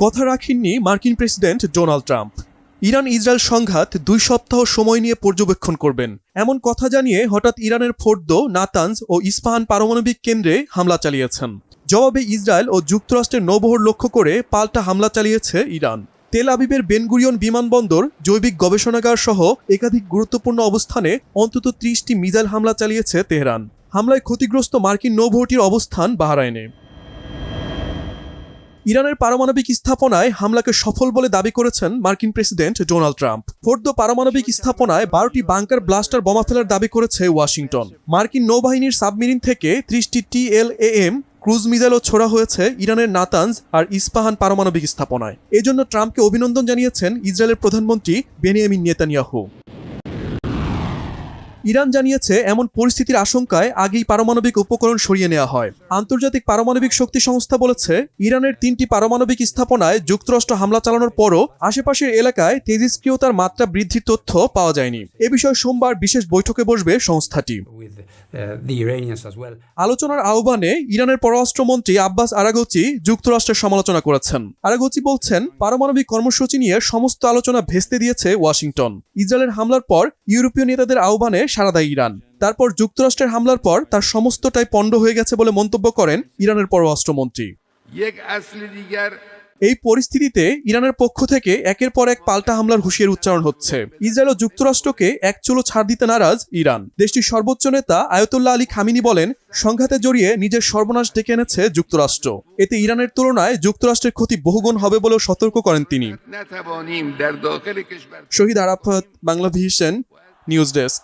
কথা রাখেননি মার্কিন president Donald Trump. Iran Israel সংঘাত 2 সপ্তাহ সময় নিয়ে পর্যবেক্ষণ করবেন এমন কথা জানিয়ে হঠাৎ ইরানের ফোর্দো, নাতানজ ও ইস্পাহান পারমাণবিক কেন্দ্রে হামলা চালিয়েছেন। জবাবে ইসরায়েল ও যুক্তরাষ্ট্রের নৌবহর লক্ষ্য করে পাল্টা হামলা চালিয়েছে ইরান। তেল আবিবের বেনগুরিয়ন বিমানবন্দর, জৈবিক গবেষণাগার সহ একাধিক গুরুত্বপূর্ণ অবস্থানে অন্তত 30টি মিসাইল হামলা চালিয়েছে তেহরান। হামলায় ক্ষতিগ্রস্ত মার্কিন নৌবহরটির অবস্থান বাহরাইনে। ইরানের পারমাণবিক স্থাপনায় হামলাকে সফল বলে দাবি করেছেন মার্কিন প্রেসিডেন্ট ডোনাল্ড ট্রাম্প। ফোর্দো পারমাণবিক স্থাপনায় 12টি বাংকার ব্লাস্টার বোমা ফেলার দাবি করেছে ওয়াশিংটন। মার্কিন নৌবাহিনীর সাবমেরিন থেকে 30টি TLAM ক্রুজ মিসাইলও ছোড়া হয়েছে ইরানের নাতানজ আর ইস্পাহান পারমাণবিক স্থাপনায়। এজন্য ট্রাম্পকে অভিনন্দন জানিয়েছেন ইসরায়েলের প্রধানমন্ত্রী বেনিয়ামিন নেতানিয়াহু। ইরান জানিয়েছে এমন পরিস্থিতির আশঙ্কায় আগেই পারমাণবিক উপকরণ সরিয়ে নেওয়া হয়। আন্তর্জাতিক পারমাণবিক শক্তি সংস্থা বলেছে ইরানের 3টি পারমাণবিক স্থাপনায় যুক্তরাষ্ট্র হামলা চালানোর পরও আশেপাশের এলাকায় তেজস্ক্রিয়তার মাত্রা বৃদ্ধির তথ্য পাওয়া যায়নি। এ বিষয়ে সোমবার বিশেষ বৈঠকে বসবে সংস্থাটি। আলোচনার আহ্বানে ইরানের পররাষ্ট্রমন্ত্রী আব্বাস আরাগচি যুক্তরাষ্ট্রের সমালোচনা করেছেন। আরাগচি বলছেন, পারমাণবিক কর্মসূচি নিয়ে সমস্ত আলোচনা ভেস্তে দিয়েছে ওয়াশিংটন। ইসরায়েলের হামলার পর ইউরোপীয় নেতাদের আহ্বানে সাড়া দেয় ইরান। তারপর যুক্তরাষ্ট্রের হামলার পর তার সমস্তটাই পণ্ড হয়ে গেছে বলে মন্তব্য করেন ইরানের পররাষ্ট্রমন্ত্রী। এই পরিস্থিতিতে ইরানের পক্ষ থেকে একের পর এক পাল্টা হামলার হুঁশিয়ারি উচ্চারণ হচ্ছে। ইসরায়েল ও যুক্তরাষ্ট্রকে এক চুলো ছাড় দিতে নারাজ ইরান। দেশটির সর্বোচ্চ নেতা আয়াতুল্লাহ আলী খামিনি বলেন, সংঘাতে জড়িয়ে নিজের সর্বনাশ ডেকে এনেছে যুক্তরাষ্ট্র। এতে ইরানের তুলনায় যুক্তরাষ্ট্রের ক্ষতি বহুগুণ হবে বলেও সতর্ক করেন তিনি। শহীদ আরাফাত, বাংলাভিশন নিউজ ডেস্ক।